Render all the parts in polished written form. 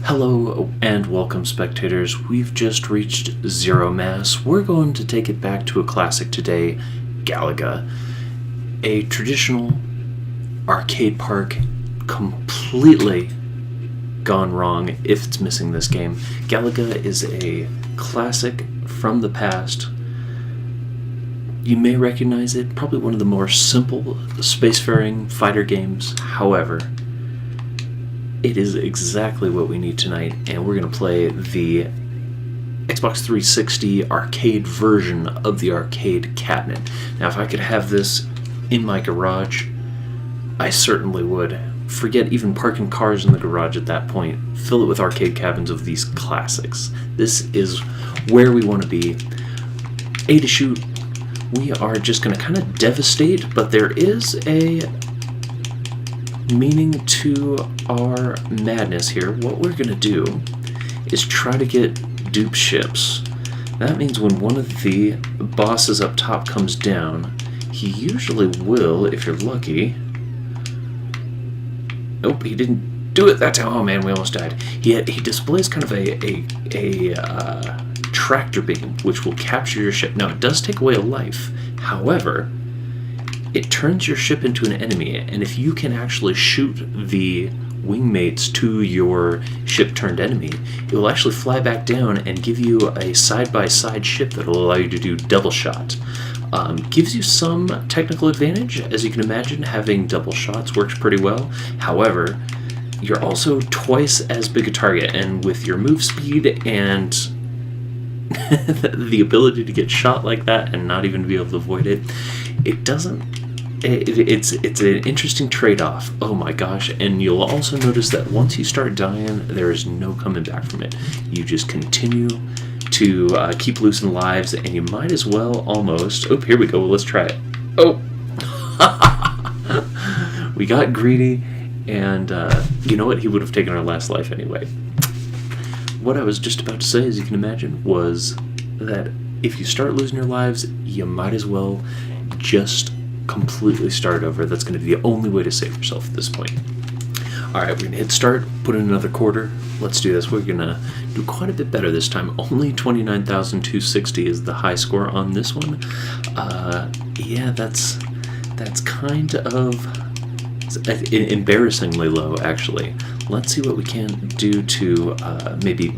Hello and welcome, spectators. We've just reached Zero Mass. We're going to take it back to a classic today, Galaga. A traditional arcade park completely gone wrong if it's missing this game. Galaga is a classic from the past. You may recognize it, probably one of the more simple spacefaring fighter games. However, it is exactly what we need tonight, and we're going to play the Xbox 360 arcade version of the arcade cabinet. Now, if I could have this in my garage, I certainly would. Forget even parking cars in the garage at that point. Fill it with arcade cabins of these classics. This is where we want to be. A to shoot. We are just going to kind of devastate, but there is a meaning to our madness here. What we're going to do is try to get dupe ships. That means when one of the bosses up top comes down, he usually will, if you're lucky. Nope, he didn't do it that time. Oh man, we almost died. He displays kind of a tractor beam, which will capture your ship. Now, it does take away a life. However, it turns your ship into an enemy, and if you can actually shoot the wingmates to your ship-turned enemy, it will actually fly back down and give you a side-by-side ship that will allow you to do double shot. Gives you some technical advantage. As you can imagine, having double shots works pretty well. However, you're also twice as big a target, and with your move speed and the ability to get shot like that and not even be able to avoid it, it's an interesting trade-off. Oh my gosh. And you'll also notice that once you start dying, there is no coming back from it. You just continue to keep losing lives, and you might as well almost... Oh, here we go. Well, let's try it. Oh! We got greedy, and you know what? He would have taken our last life anyway. What I was just about to say, as you can imagine, was that if you start losing your lives, you might as well just completely start over. That's going to be the only way to save yourself at this point. Alright, we're going to hit start, put in another quarter. Let's do this. We're going to do quite a bit better this time. Only 29,260 is the high score on this one. Yeah, that's kind of embarrassingly low, actually. Let's see what we can do to maybe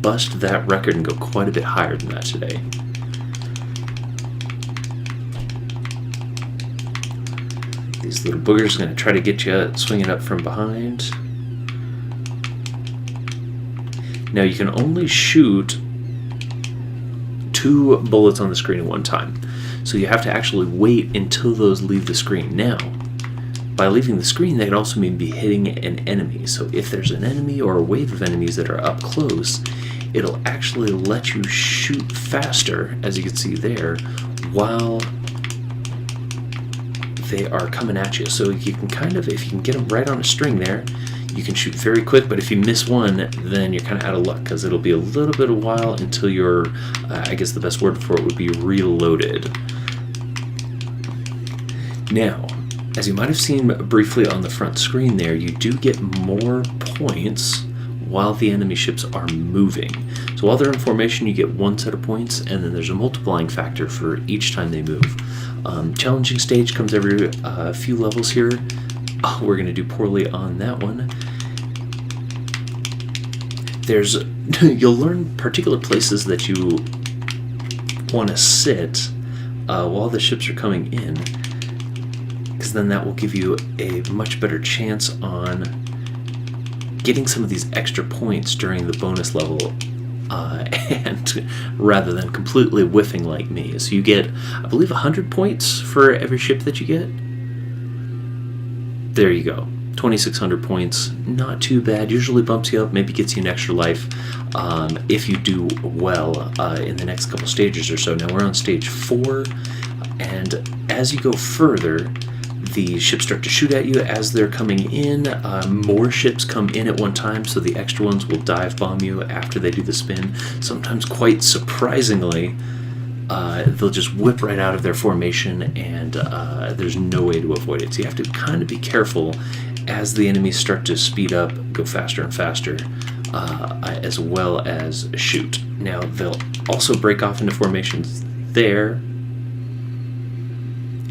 bust that record and go quite a bit higher than that today. These little boogers are going to try to get you swinging up from behind. Now, you can only shoot 2 bullets on the screen at one time. So you have to actually wait until those leave the screen. Now, by leaving the screen, that can also mean be hitting an enemy. So if there's an enemy or a wave of enemies that are up close, it'll actually let you shoot faster, as you can see there, while they are coming at you. So you can kind of, if you can get them right on a string there, you can shoot very quick, but if you miss one, then you're kind of out of luck, because it'll be a little bit of a while until you're, I guess the best word for it would be reloaded. Now, as you might have seen briefly on the front screen there, you do get more points while the enemy ships are moving. So while they're in formation, you get 1 set of points, and then there's a multiplying factor for each time they move. Challenging stage comes every few levels here. Oh, we're going to do poorly on that one. You'll learn particular places that you want to sit while the ships are coming in, because then that will give you a much better chance on getting some of these extra points during the bonus level, and rather than completely whiffing like me. So you get, I believe, 100 points for every ship that you get. There you go. 2,600 points. Not too bad. Usually bumps you up, maybe gets you an extra life if you do well in the next couple stages or so. Now we're on stage 4, and as you go further, the ships start to shoot at you as they're coming in. More ships come in at one time, so the extra ones will dive bomb you after they do the spin. Sometimes, quite surprisingly, they'll just whip right out of their formation, and there's no way to avoid it. So you have to kind of be careful as the enemies start to speed up, go faster and faster, as well as shoot. Now, they'll also break off into formations there,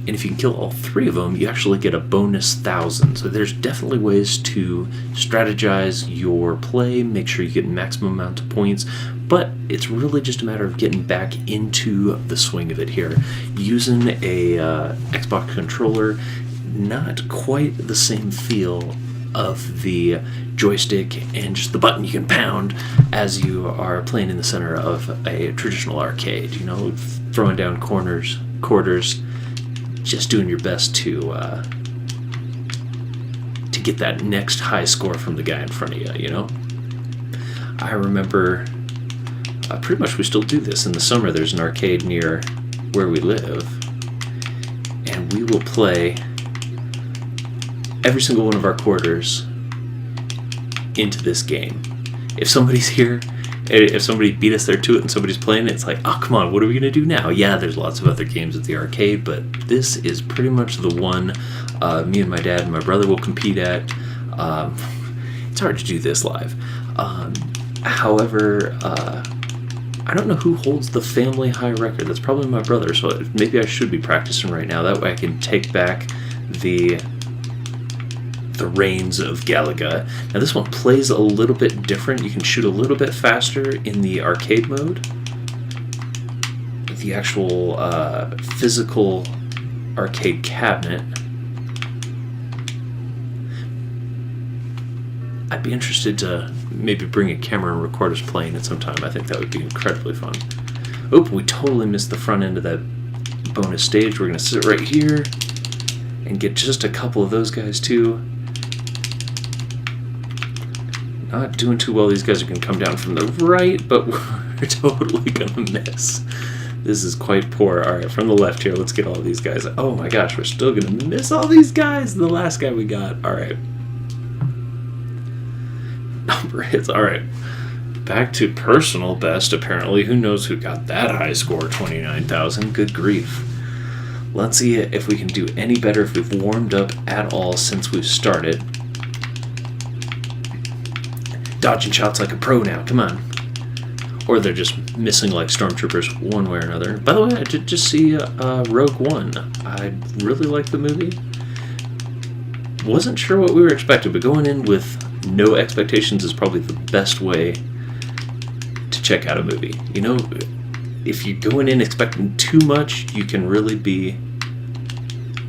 and if you can kill all 3 of them, you actually get a bonus 1,000. So there's definitely ways to strategize your play, make sure you get maximum amount of points, but it's really just a matter of getting back into the swing of it here. Using a Xbox controller, not quite the same feel of the joystick and just the button you can pound as you are playing in the center of a traditional arcade. You know, throwing down quarters, just doing your best to get that next high score from the guy in front of you, you know? I remember, pretty much we still do this. In the summer, there's an arcade near where we live, and we will play every single one of our quarters into this game. If somebody's here, if somebody beat us there to it and somebody's playing it, it's like, oh, come on, what are we going to do now? Yeah, there's lots of other games at the arcade, but this is pretty much the one me and my dad and my brother will compete at. It's hard to do this live. However, I don't know who holds the family high record. That's probably my brother, so maybe I should be practicing right now. That way I can take back the reins of Galaga. Now this one plays a little bit different. You can shoot a little bit faster in the arcade mode. The actual physical arcade cabinet. I'd be interested to maybe bring a camera and record us playing it sometime. I think that would be incredibly fun. Oop, we totally missed the front end of that bonus stage. We're going to sit right here and get just a couple of those guys too. Not doing too well. These guys are going to come down from the right, but we're totally going to miss. This is quite poor. All right, from the left here, let's get all these guys. Oh my gosh, we're still going to miss all these guys. The last guy we got. All right. Number hits. All right. Back to personal best, apparently. Who knows who got that high score? 29,000. Good grief. Let's see if we can do any better, if we've warmed up at all since we've started. Dodging shots like a pro now, come on. Or they're just missing like stormtroopers one way or another. By the way, I did just see Rogue One. I really liked the movie. Wasn't sure what we were expecting, but going in with no expectations is probably the best way to check out a movie. You know, if you're going in expecting too much, you can really be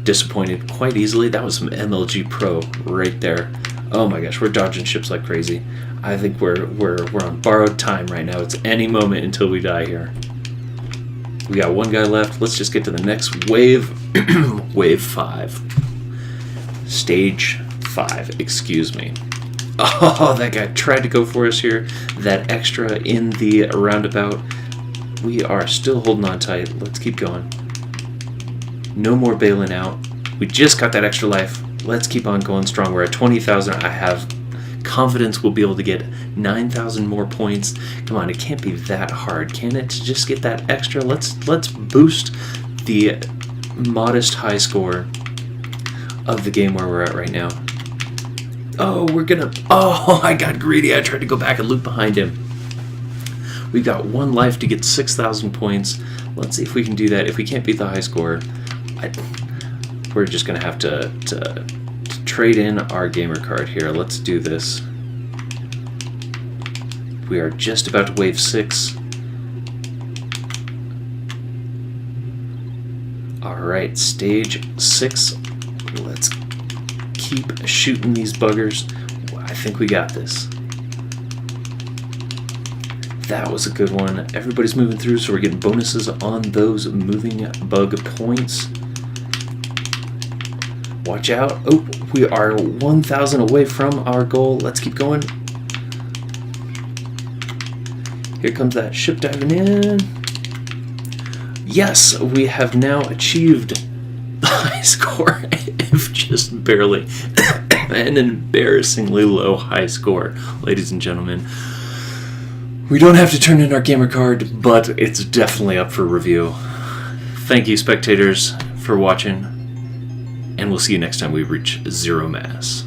disappointed quite easily. That was some MLG Pro right there. Oh my gosh, we're dodging ships like crazy. I think we're on borrowed time right now. It's any moment until we die here. We got one guy left. Let's just get to the next wave. Wave 5. Stage 5, excuse me. Oh, that guy tried to go for us here. That extra in the roundabout. We are still holding on tight. Let's keep going. No more bailing out. We just got that extra life. Let's keep on going strong. We're at 20,000. I have confidence we'll be able to get 9,000 more points. Come on, it can't be that hard, can it? To just get that extra. Let's boost the modest high score of the game where we're at right now. Oh, I got greedy. I tried to go back and loop behind him. We've got one life to get 6,000 points. Let's see if we can do that. If we can't beat the high score, we're just going to have to trade in our gamer card here. Let's do this. We are just about to wave 6. Alright, stage 6. Let's keep shooting these buggers. I think we got this. That was a good one. Everybody's moving through, so we're getting bonuses on those moving bug points. Watch out. Oh, we are 1,000 away from our goal. Let's keep going. Here comes that ship diving in. Yes, we have now achieved the high score, if just barely. An embarrassingly low high score, ladies and gentlemen. We don't have to turn in our gamer card, but it's definitely up for review. Thank you, spectators, for watching. And we'll see you next time we reach 0 mass.